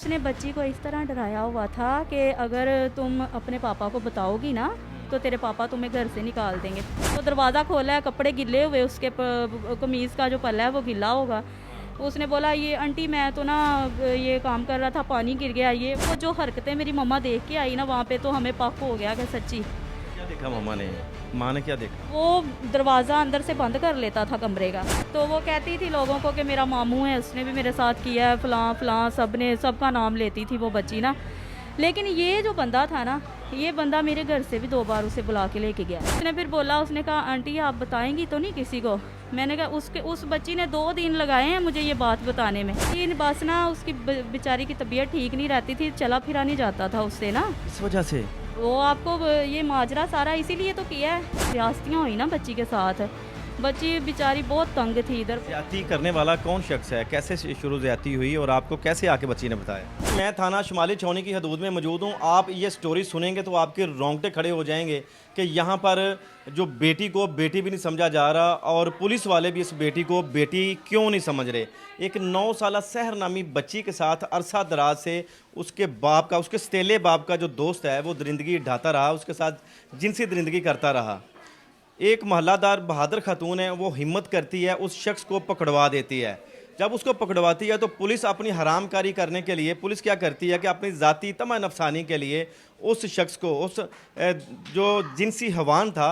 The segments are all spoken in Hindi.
उसने बच्ची को इस तरह डराया हुआ था कि अगर तुम अपने पापा को बताओगी ना तो तेरे पापा तुम्हें घर से निकाल देंगे। तो दरवाज़ा खोला है, कपड़े गिले हुए, उसके कमीज़ का जो पल्ला है वो गिला होगा। उसने बोला ये आंटी मैं तो ना ये काम कर रहा था, पानी गिर गया। ये वो जो हरकतें मेरी मम्मा देख के आई ना वहाँ पे, तो हमें पक हो गया कि सच्ची। क्या देखा मम्मा ने? माँ ने क्या देखा? वो दरवाज़ा अंदर से बंद कर लेता था कमरे का। तो वो कहती थी लोगों को कि मेरा मामू है, उसने भी मेरे साथ किया है, फ़लाँ फ़लाँ, सबका नाम लेती थी वो बच्ची ना। लेकिन ये जो बंदा था ना, ये बंदा मेरे घर से भी 2 बार उसे बुला के लेके गया। उसने फिर बोला, उसने कहा आंटी आप बताएँगी तो नहीं किसी को? मैंने कहा उस बच्ची ने 2 दिन लगाए हैं मुझे ये बात बताने में। लेकिन बस ना उसकी बेचारी की तबीयत ठीक नहीं रहती थी, चला फिरा नहीं जाता था उससे ना। इस वजह से? वो आपको ये माजरा सारा इसीलिए तो किया है। ज़्यादतियाँ हुई ना बच्ची के साथ। बच्ची बेचारी बहुत तंग थी इधर। ज़्यादती करने वाला कौन शख्स है? कैसे शुरू ज़्यादती हुई और आपको कैसे आके बच्ची ने बताया? मैं थाना शुमाली छावनी की हदूद में मौजूद हूँ। आप ये स्टोरी सुनेंगे तो आपके रोंगटे खड़े हो जाएंगे कि यहाँ पर जो बेटी को बेटी भी नहीं समझा जा रहा और पुलिस वाले भी इस बेटी को बेटी क्यों नहीं समझ रहे। एक 9 साला सहर नामी बच्ची के साथ अरसा दराज से उसके बाप का, उसके सतीले बाप का जो दोस्त है वो दरिंदगी ढाता रहा, उसके साथ जिनसी दरिंदगी करता रहा। एक महलादार बहादुर खातून है, वो हिम्मत करती है, उस शख्स को पकड़वा देती है। जब उसको पकड़वाती है तो पुलिस अपनी हरामकारी करने के लिए पुलिस क्या करती है कि अपनी ज़ाती तमा नफसानी के लिए उस शख्स को, जो जिनसी हवान था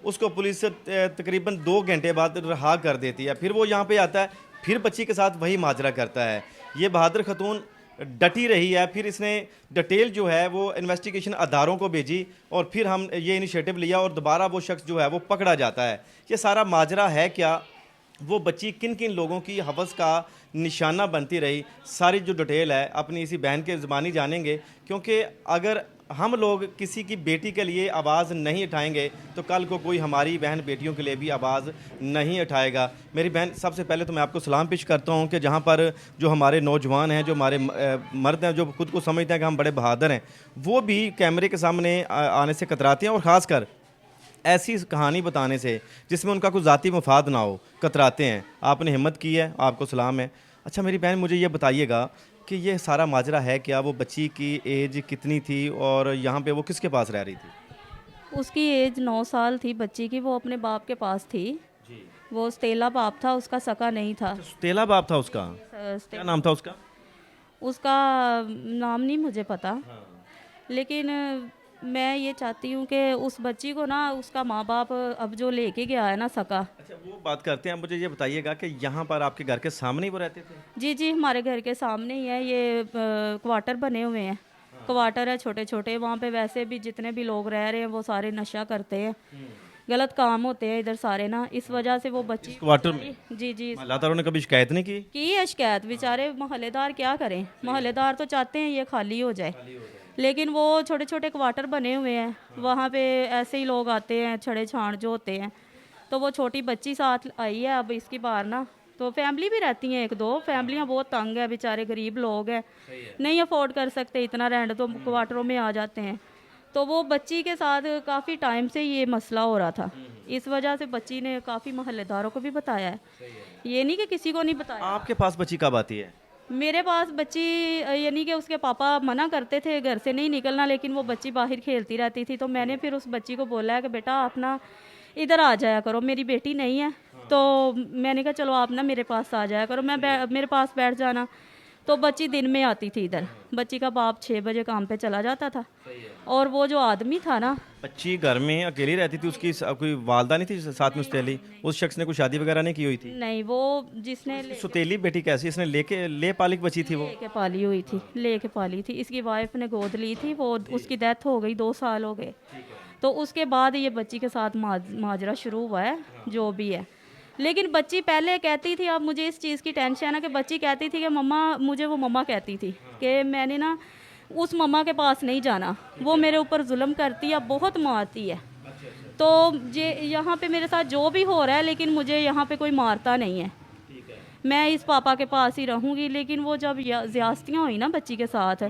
उसको पुलिस तकरीबन 2 घंटे बाद रहा कर देती है। फिर वो यहाँ पे आता है, फिर बच्ची के साथ वही माजरा करता है। ये बहादुर खातून डटी रही है। फिर इसने डिटेल जो है वो इन्वेस्टिगेशन अदारों को भेजी और फिर हम ये इनिशिएटिव लिया और दोबारा वो शख्स जो है वो पकड़ा जाता है। ये सारा माजरा है क्या, वो बच्ची किन किन लोगों की हवस का निशाना बनती रही, सारी जो डिटेल है अपनी इसी बहन के ज़बानी जानेंगे। क्योंकि अगर हम लोग किसी की बेटी के लिए आवाज़ नहीं उठाएंगे तो कल को कोई हमारी बहन बेटियों के लिए भी आवाज़ नहीं उठाएगा। मेरी बहन, सबसे पहले तो मैं आपको सलाम पेश करता हूँ कि जहाँ पर जो हमारे नौजवान हैं, जो हमारे मर्द हैं, जो खुद को समझते हैं कि हम बड़े बहादुर हैं, वो भी कैमरे के सामने आने से कतराते हैं और ख़ासकर ऐसी कहानी बताने से जिसमें उनका कोई ज़ाती मफाद ना हो, कतराते हैं। आपने हिम्मत की है, आपको सलाम है। अच्छा मेरी बहन, मुझे ये बताइएगा कि ये सारा माजरा है क्या? वो बच्ची की एज कितनी थी और यहाँ पे वो किसके पास रह रही थी? उसकी एज 9 साल थी बच्ची की, वो अपने बाप के पास थी। जी। वो सतेला बाप था, उसका सका नहीं था। तेला बाप था उसका? क्या नाम था उसका? उसका नाम नहीं मुझे पता। लेकिन मैं ये चाहती हूँ कि उस बच्ची को ना उसका माँ बाप अब जो लेके गया है ना सका। अच्छा वो बात करते हैं। मुझे ये बताइएगा कि यहाँ पर आपके घर के सामने ही वो रहते थे? जी जी, हमारे घर के सामने ही है। ये क्वार्टर बने हुए हैं, क्वार्टर है छोटे छोटे। वहाँ पे वैसे भी जितने भी लोग रह रहे हैं वो सारे नशा करते हैं, गलत काम होते हैं इधर सारे ना। इस वजह से वो बच्ची क्वार्टर में जी जी अल्लाह ने कभी शिकायत नहीं की? है शिकायत। बेचारे मोहल्लेदार क्या करें, मोहल्लेदार तो चाहते हैं ये खाली हो जाए, लेकिन वो छोटे छोटे क्वार्टर बने हुए हैं, वहाँ पे ऐसे ही लोग आते हैं, छड़े छाड़ जो होते हैं। तो वो छोटी बच्ची साथ आई है अब इसकी बार ना। तो फैमिली भी रहती हैं, 1-2 फैमिलियाँ बहुत तंग है, बेचारे गरीब लोग हैं, नहीं अफोर्ड कर सकते इतना रेंट, तो क्वार्टरों में आ जाते हैं। तो वो बच्ची के साथ काफ़ी टाइम से ये मसला हो रहा था। इस वजह से बच्ची ने काफ़ी मोहल्लेदारों को भी बताया है, ये नहीं कि किसी को नहीं बताया। आपके पास बच्ची कब आती है? मेरे पास बच्ची यानी कि उसके पापा मना करते थे घर से नहीं निकलना, लेकिन वो बच्ची बाहर खेलती रहती थी। तो मैंने फिर उस बच्ची को बोला है कि बेटा आप ना इधर आ जाया करो, मेरी बेटी नहीं है। तो मैंने कहा चलो आप ना मेरे पास आ जाया करो, मेरे पास बैठ जाना। तो बच्ची दिन में आती थी इधर। बच्ची का बाप 6 बजे काम पे चला जाता था, और वो जो आदमी था ना। बच्ची घर में अकेली रहती थी? उसकी कोई वालदा नहीं थी साथ में सौतेली? उस शख्स ने कोई शादी वगैरह नहीं की हुई थी? नहीं, वो जिसने सौतेली बेटी कैसी? इसने ले पाली बची थी वो? लेके पाली हुई थी, लेके पाली थी। इसकी वाइफ ने गोद ली थी, वो उसकी डेथ हो गई, 2 साल हो गए। तो उसके बाद ये बच्ची के साथ माजरा शुरू हुआ है जो भी है। लेकिन बच्ची पहले कहती थी, अब मुझे इस चीज़ की टेंशन है ना, कि बच्ची कहती थी कि मम्मा, मुझे वो मम्मा कहती थी कि मैंने ना उस मम्मा के पास नहीं जाना, वो मेरे ऊपर जुल्म करती है, बहुत मारती है। तो ये यहाँ पे मेरे साथ जो भी हो रहा है, लेकिन मुझे यहाँ पे कोई मारता नहीं है, मैं इस पापा के पास ही रहूँगी। लेकिन वो जब ज़्यादतियाँ हुई ना बच्ची के साथ,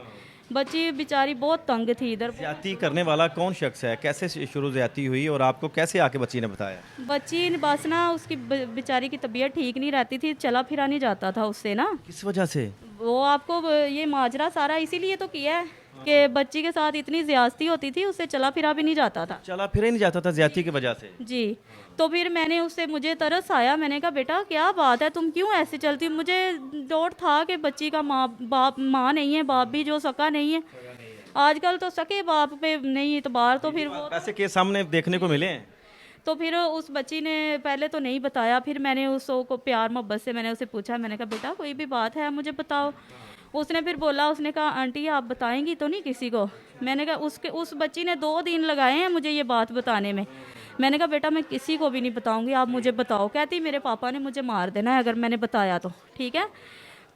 बच्ची बेचारी बहुत तंग थी इधर। ज्यादती करने वाला कौन शख्स है, कैसे शुरू ज्यादती हुई और आपको कैसे आके बच्ची ने बताया? बच्ची बस ना उसकी बेचारी की तबीयत ठीक नहीं रहती थी, चला फिरा नहीं जाता था उससे ना। किस वजह से? वो आपको ये माजरा सारा इसीलिए तो किया है कि बच्ची के साथ इतनी ज्यादती होती थी, उससे चला फिरा भी नहीं जाता था। चला फिर ही नहीं जाता था ज्यादती की वजह से? जी। तो फिर मैंने उससे, मुझे तरस आया, मैंने कहा बेटा क्या बात है, तुम क्यों ऐसे चलती हो? मुझे डाउट था कि बच्ची का माँ नहीं है, बाप भी जो सका नहीं है। आजकल तो सके बाप पे नहीं इतबार, तो फिर वो ऐसे केस सामने देखने को मिले हैं। तो फिर उस बच्ची ने पहले तो नहीं बताया, फिर मैंने उसको प्यार मोहब्बत से मैंने उसे पूछा, मैंने कहा बेटा कोई भी बात है मुझे बताओ। उसने फिर बोला, उसने कहा आंटी आप बताएंगी तो नहीं किसी को? मैंने कहा उस बच्ची ने 2 दिन लगाए हैं मुझे ये बात बताने में। मैंने कहा बेटा मैं किसी को भी नहीं बताऊंगी, आप मुझे बताओ। कहती मेरे पापा ने मुझे मार देना है अगर मैंने बताया तो। ठीक है,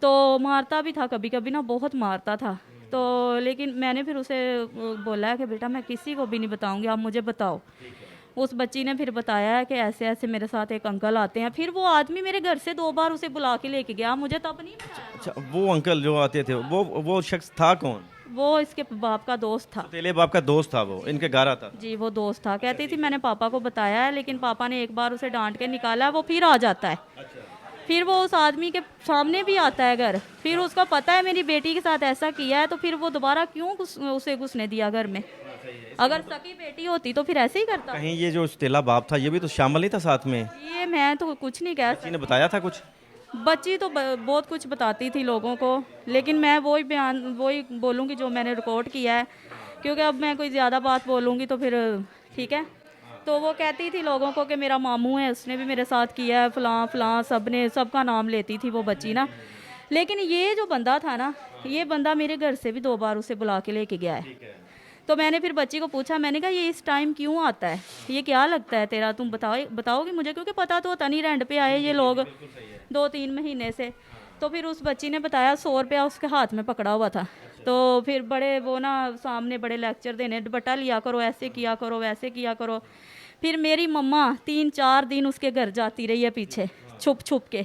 तो मारता भी था कभी कभी ना, बहुत मारता था। तो लेकिन मैंने फिर उसे बोला है कि बेटा मैं किसी को भी नहीं बताऊंगी, आप मुझे बताओ। उस बच्ची ने फिर बताया है कि ऐसे ऐसे मेरे साथ एक अंकल आते हैं। फिर वो आदमी मेरे घर से 2 बार उसे बुला के लेके गया, मुझे तब नहीं बताया। अच्छा, वो अंकल जो आते थे वो शख्स था कौन? वो इसके बाप का दोस्त था। तेले बाप का दोस्त था, वो इनके घर आता था? जी वो दोस्त था। कहती थी मैंने पापा को बताया है, लेकिन पापा ने एक बार उसे डांट के निकाला, वो फिर आ जाता है। फिर वो उस आदमी के सामने भी आता है घर, फिर उसका पता है मेरी बेटी के साथ ऐसा किया है, तो फिर वो दोबारा क्यों उसे घुसने दिया घर में? अगर सकी बेटी होती तो फिर ऐसे ही करता। कहीं ये जो तेला बाप था ये भी तो शामिल नहीं था साथ में? ये मैं तो कुछ नहीं कह किसी ने बताया था कुछ? बच्ची तो बहुत कुछ बताती थी लोगों को, लेकिन मैं वही बोलूँगी जो मैंने रिकॉर्ड किया है, क्योंकि अब मैं कोई ज़्यादा बात बोलूँगी तो फिर ठीक है। तो वो कहती थी लोगों को कि मेरा मामू है, उसने भी मेरे साथ किया है, फलां फलां, सबका नाम लेती थी वो बच्ची ना। लेकिन ये जो बंदा था ना, ये बंदा मेरे घर से भी 2 बार उसे बुला के लेके गया है। तो मैंने फिर बच्ची को पूछा, मैंने कहा ये इस टाइम क्यों आता है, ये क्या लगता है तेरा, तुम बताओगी मुझे, क्योंकि पता तो होता नहीं रेंट पे आए ये लोग 2-3 महीने से। तो फिर उस बच्ची ने बताया 100 रुपया उसके हाथ में पकड़ा हुआ था। तो फिर बड़े वो ना सामने बड़े लेक्चर देने, दुपट्टा लिया करो, ऐसे किया करो, वैसे किया करो। फिर मेरी मम्मा 3-4 दिन उसके घर जाती रही है पीछे छुप छुप के,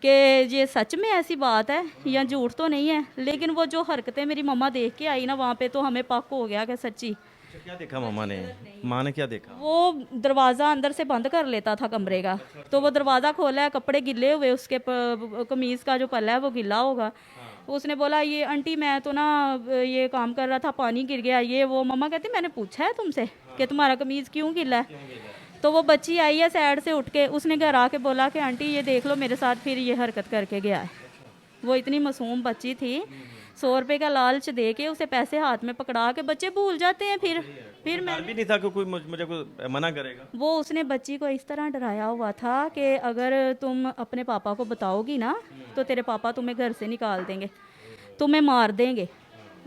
कि ये सच में ऐसी बात है या झूठ तो नहीं है। लेकिन वो जो हरकतें मेरी मम्मा देख के आई ना वहाँ पे, तो हमें पक हो गया कि सच्ची। क्या देखा मामा ने? माँ ने क्या देखा? वो दरवाज़ा अंदर से बंद कर लेता था कमरे का, तो वो दरवाज़ा खोला है, कपड़े गिले हुए, उसके कमीज़ का जो पल्ला है वो गिला होगा। उसने बोला ये आंटी मैं तो ना ये काम कर रहा था, पानी गिर गया, ये वो। मम्मा कहती मैंने पूछा है तुमसे कि तुम्हारा कमीज़ क्यों गिला है? तो वो बच्ची आई है साइड से उठ के, उसने घर आके बोला कि आंटी ये देख लो मेरे साथ फिर ये हरकत करके गया है। वो इतनी मासूम बच्ची थी, 100 रुपये का लालच दे के उसे पैसे हाथ में पकड़ा के बच्चे भूल जाते हैं। फिर डर भी नहीं था कि कोई मुझे कोई मना करेगा? वो उसने बच्ची को इस तरह डराया हुआ था कि अगर तुम अपने पापा को बताओगी ना तो तेरे पापा तुम्हें घर से निकाल देंगे, तुम्हें मार देंगे।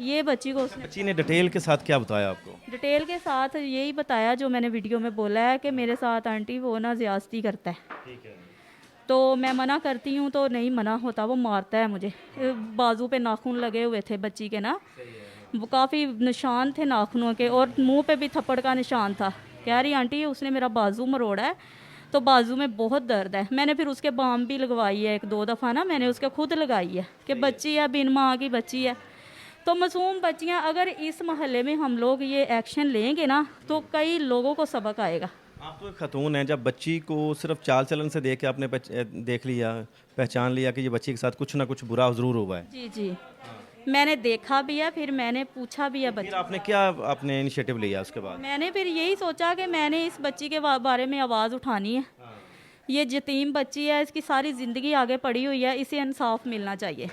ये बच्ची को उसने बच्ची ने डिटेल के साथ क्या बताया आपको? डिटेल के साथ यही बताया जो मैंने वीडियो में बोला है कि मेरे साथ आंटी वो ना ज्यादती करता है। ठीक है। तो मैं मना करती हूँ तो नहीं मना होता, वो मारता है मुझे। बाजू पे नाखून लगे हुए थे बच्ची के ना, वो काफ़ी निशान थे नाखूनों के, और मुंह पे भी थप्पड़ का निशान था। कह रही आंटी उसने मेरा बाजू मरोड़ा है, तो बाजू में बहुत दर्द है। मैंने फिर उसके बाम भी लगवाई है 1-2 दफ़ा ना, मैंने उसके खुद लगाई है कि बच्ची है, बिन माँ की बच्ची है। तो मासूम बच्चियाँ, अगर इस मोहल्ले में हम लोग ये एक्शन लेंगे ना तो कई लोगों को सबक आएगा। आप तो एक खतून हैं, जब बच्ची को सिर्फ चाल चलन से देख के आपने देख लिया, पहचान लिया कि ये बच्ची के साथ कुछ ना कुछ बुरा ज़रूर हुआ है। जी जी, मैंने देखा भी है, फिर मैंने पूछा भी है बच्ची। फिर आपने क्या आपने इनिशिएटिव लिया उसके बाद? मैंने फिर यही सोचा कि मैंने इस बच्ची के बारे में आवाज़ उठानी है। ये यतीम बच्ची है, इसकी सारी ज़िंदगी आगे पड़ी हुई है, इसे इंसाफ मिलना चाहिए।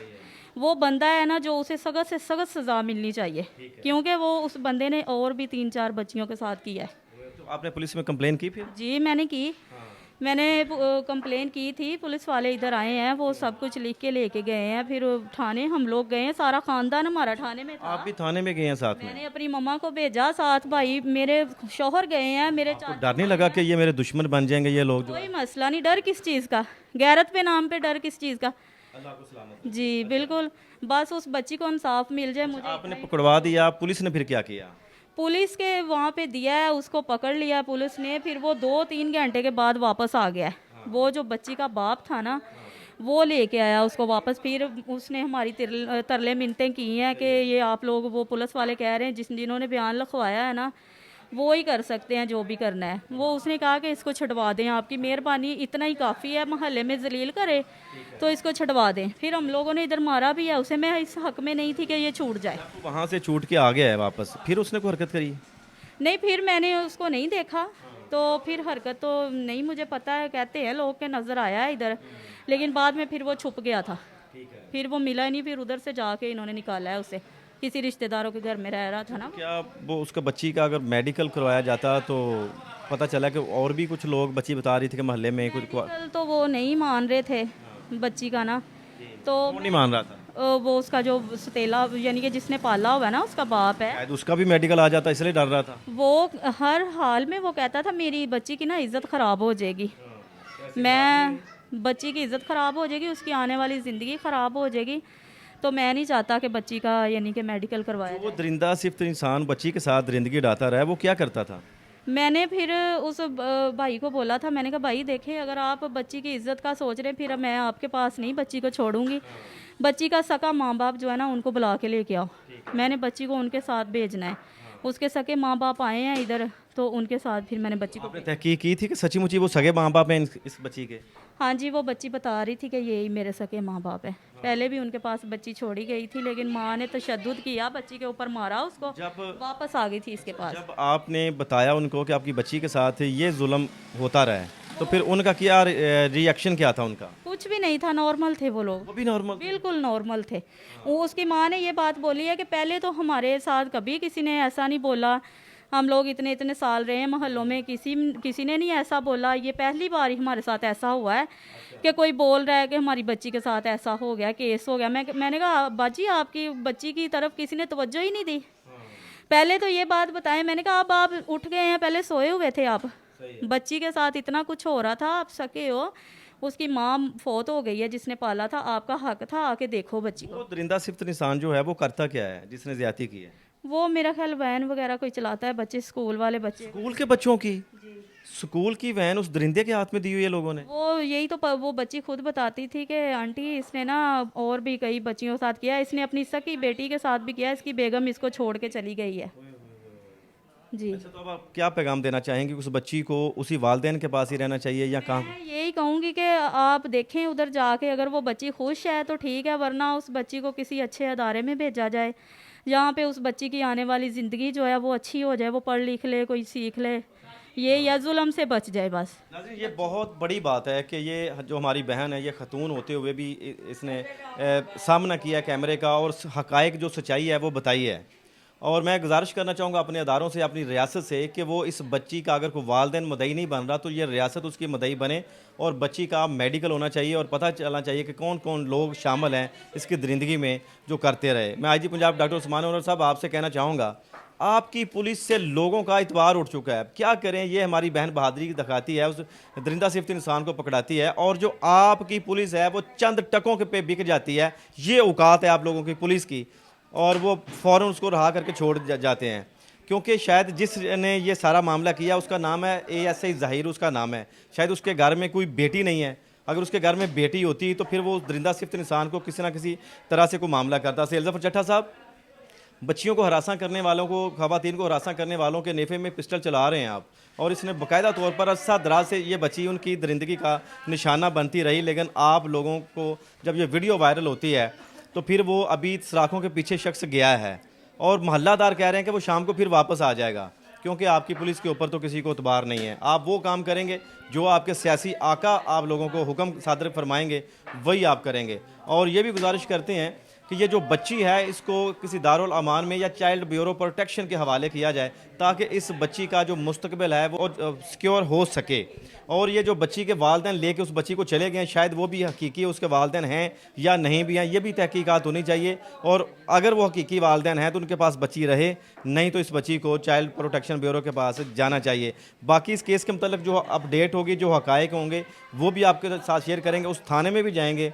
वो बंदा है ना जो उसे सख्त से सख्त सज़ा मिलनी चाहिए, क्योंकि वो उस बंदे ने और भी 3-4 बच्चियों के साथ किया है। तो आपने पुलिस में कंप्लेन की फिर? जी मैंने की, मैंने कंप्लेन की थी। पुलिस वाले इधर आए हैं, वो सब कुछ लिख के लेके गए हैं। फिर थाने हम लोग गए हैं, सारा खानदान हमारा थाने में था। आप भी थाने में गए हैं साथ में? मैंने अपनी मम्मा को भेजा साथ, भाई मेरे शौहर गए हैं, मेरे तो डर नहीं लगा कि ये मेरे दुश्मन बन जाएंगे ये लोग? कोई मसला नहीं, डर किस चीज़ का, गैरत पे नाम पे डर किस चीज़ का। अल्लाह को सलामत। जी बिल्कुल, बस उस बच्ची को इंसाफ मिल जाए मुझे। आपने पकड़वा दिया, पुलिस ने फिर क्या किया? पुलिस के वहाँ पे दिया है, उसको पकड़ लिया पुलिस ने। फिर वो 2-3 घंटे के बाद वापस आ गया है। वो जो बच्ची का बाप था ना, वो लेके आया उसको वापस। फिर उसने हमारी तरले मिन्नतें की हैं कि ये आप लोग, वो पुलिस वाले कह रहे हैं जिन्होंने बयान लिखवाया है ना, वो ही कर सकते हैं जो भी करना है। वो उसने कहा कि इसको छुड़वा दें, आपकी मेहरबानी, इतना ही काफ़ी है, मोहल्ले में जलील करे तो इसको छुड़वा दें। फिर हम लोगों ने इधर मारा भी है उसे। मैं इस हक में नहीं थी कि ये छूट जाए। वहाँ से छूट के आ गया है वापस, फिर उसने कोई हरकत करी? नहीं, फिर मैंने उसको नहीं देखा, तो फिर हरकत तो नहीं मुझे पता है, कहते हैं लोग के नज़र आया है इधर, लेकिन बाद में फिर वो छुप गया था। फिर वो मिला नहीं, फिर उधर से जाके इन्होंने निकाला है उसे, किसी रिश्तेदारों के घर में रह रहा था ना। क्या वो उसका बच्ची का अगर मेडिकल करवाया जाता तो पता चला कि और भी कुछ लोग, बच्ची बता रही थी कि मोहल्ले में कुछ मेडिकल तो वो नहीं मान रहे थे बच्ची का ना, तो कौन नहीं मान रहा था? वो उसका जो सतेला यानी कि जिसने पाला हुआ है ना, उसका बाप है, शायद उसका भी मेडिकल आ जाता इसलिए डर रहा था। वो हर हाल में वो कहता था मेरी बच्ची की ना इज्जत ख़राब हो जाएगी, मैं बच्ची की इज्जत ख़राब हो जाएगी, उसकी आने वाली ज़िंदगी ख़राब हो जाएगी, तो मैं नहीं चाहता कि बच्ची का यानी कि मेडिकल करवाया वो दरिंदा सिर्फ इंसान बच्ची के साथ दरिंदगी उड़ाता रहा है, वो क्या करता था? मैंने फिर उस भाई को बोला था, मैंने कहा भाई देखें, अगर आप बच्ची की इज्जत का सोच रहे हैं, फिर मैं आपके पास नहीं बच्ची को छोड़ूंगी। बच्ची का सका माँ बाप जो है ना, उनको बुला के लेके आओ, मैंने बच्ची को उनके साथ भेजना है। उसके सके माँ बाप आए हैं इधर, तो उनके साथ फिर मैंने बच्ची को आपने तहकीक की थी कि सच्ची मुच्ची वो सगे माँ बाप हैं इस बच्ची के? हाँ जी, वो बच्ची बता रही थी कि यही मेरे सके माँ बाप है। पहले भी उनके पास बच्ची छोड़ी गई थी, लेकिन माँ ने तशद्दुद किया, बच्ची के ऊपर मारा उसको, वापस आ गई थी इसके पास। जब आपने बताया उनको कि आपकी बच्ची के साथ ये जुल्म होता रहा है, तो फिर उनका क्या रिएक्शन क्या था उनका? कुछ भी नहीं था, नॉर्मल थे वो लोग, वो भी नॉर्मल? बिल्कुल नॉर्मल थे। वो उसकी माँ ने ये बात बोली है कि पहले तो हमारे साथ कभी किसी ने ऐसा नहीं बोला, हम लोग इतने इतने साल रहे हैं मोहल्लों में, किसी ने नहीं ऐसा बोला, ये पहली बार ही हमारे साथ ऐसा हुआ है कि कोई बोल रहा है कि हमारी बच्ची के साथ ऐसा हो गया, केस हो गया। मैंने कहा बाजी, आपकी बच्ची की तरफ किसी ने तवज्जो ही नहीं दी। पहले तो ये बात बताएं, मैंने कहा अब आप उठ गए हैं, पहले सोए हुए थे आप, बच्ची के साथ इतना कुछ हो रहा था, आप सके हो, उसकी माँ फौत हो गई है जिसने पाला था, आपका हक था आके देखो बच्ची को। वो दरिंदा सिर्फ इंसान जो है वो करता क्या है जिसने ज्यादती की है? वो मेरा ख्याल वैन वगैरह कोई चलाता है, बच्चे स्कूल वाले बच्चे। स्कूल के बच्चों की? स्कूल की वैन उस दरिंदे के हाथ में दी हुई है लोगों ने? वो यही तो वो बच्ची खुद बताती थी कि आंटी इसने ना और भी कई बच्चियों के साथ किया, इसने अपनी सकी बेटी के साथ भी किया, इसकी बेगम इसको छोड़ के चली गई है जी। अच्छा, तो अब आप क्या पैगाम देना चाहेंगे? उस बच्ची को उसी वालिदैन के पास ही रहना चाहिए या कहाँ? मैं यही कहूँगी कि आप देखें उधर जाके, अगर वो बच्ची खुश है तो ठीक है, वरना उस बच्ची को किसी अच्छे अदारे में भेजा जाए, जहाँ पे उस बच्ची की आने वाली ज़िंदगी जो है वो अच्छी हो जाए, वो पढ़ लिख ले, कोई सीख ले, ये या जुल्म से बच जाए बस। नाज़रीन, ये बहुत बड़ी बात है कि ये जो हमारी बहन है, ये खतून होते हुए भी इसने सामना किया कैमरे का और हक़ाइक़ जो सच्चाई है वो बताई है। और मैं गुजारिश करना चाहूँगा अपने अदारों से, अपनी रियासत से, कि वो इस बच्ची का अगर कोई वालिदैन मुद्दई नहीं बन रहा तो ये रियासत उसकी मुद्दई बने और बच्ची का मेडिकल होना चाहिए और पता चलना चाहिए कि कौन कौन लोग शामिल हैं इसकी दरिंदगी में जो करते रहे। मैं IG पंजाब डॉक्टर उस्मान अनवर साहब आपसे कहना चाहूँगा, आपकी पुलिस से लोगों का इतबार उठ चुका है। क्या करें, ये हमारी बहन बहादुरी की दिखाती है, उस दरिंदा सिर्फ इंसान को पकड़ाती है, और जो आपकी पुलिस है वो चंद टकों के पे बिक जाती है। ये औकात है आप लोगों की पुलिस की, और वो फ़ौरन उसको रहा करके छोड़ जाते हैं, क्योंकि शायद जिसने ये सारा मामला किया उसका नाम है ASI ज़हीर, उसका नाम है। शायद उसके घर में कोई बेटी नहीं है, अगर उसके घर में बेटी होती तो फिर वो उस दरिंदा सिर्फ इंसान को किसी ना किसी तरह से कोई मामला करता। सेल ज़फ़र चट्टा साहब, बच्चियों को हरासा करने वालों को, ख़वातीन को हरासा करने वालों के नेफे में पिस्टल चला रहे हैं आप, और इसने बाकायदा तौर पर अरसा दराज से ये बच्ची उनकी दरिंदगी का निशाना बनती रही, लेकिन आप लोगों को जब ये वीडियो वायरल होती है तो फिर वो अभी सलाखों के पीछे शख्स गया है और मोहल्लादार कह रहे हैं कि वो शाम को फिर वापस आ जाएगा, क्योंकि आपकी पुलिस के ऊपर तो किसी को इतबार नहीं है। आप वो काम करेंगे जो आपके सियासी आका आप लोगों को हुक्म सादर फरमाएंगे, वही आप करेंगे। और ये भी गुजारिश करते हैं कि ये जो बच्ची है इसको किसी दारुल अमान में या चाइल्ड ब्यूरो प्रोटेक्शन के हवाले किया जाए, ताकि इस बच्ची का जो मुस्तकबिल है वो सिक्योर हो सके। और ये जो बच्ची के वालिदैन लेके उस बच्ची को चले गए, शायद वो भी हकीकी उसके वालिदैन हैं या नहीं भी हैं, ये भी तहकीकात होनी चाहिए। और अगर वो हकीकी वालिदैन हैं तो उनके पास बच्ची रहे, नहीं तो इस बच्ची को चाइल्ड प्रोटेक्शन ब्यूरो के पास जाना चाहिए। बाकी इस केस के मतलब जो अपडेट होगी, जो हक़ाइक़ होंगे, वो भी आपके साथ शेयर करेंगे, उस थाने में भी जाएंगे